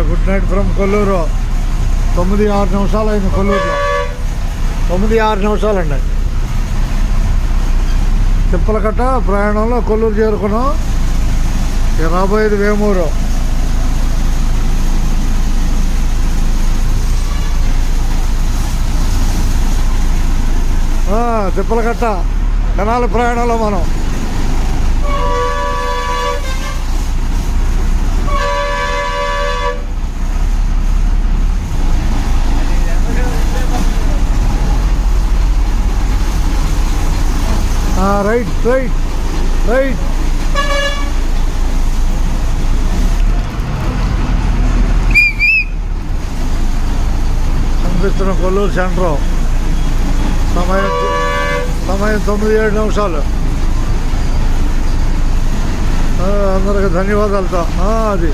Good night from Kolluru. 9-6 నిమిషాలు అయింది కొల్లూరులో. 9-6 నిమిషాలండి. తిప్పలకట్ట ప్రయాణంలో కొల్లూరు చేరుకున్నాం. ఇక రాబోయేది వేమూరు. తిప్పలకట్ట తెనాలి ప్రయాణంలో మనం. Right right right. కనిపిస్తున్న కొల్లూరు సెంటర్. సమయం 9-7 నిమిషాలు. అందరికి ధన్యవాదాలతో అది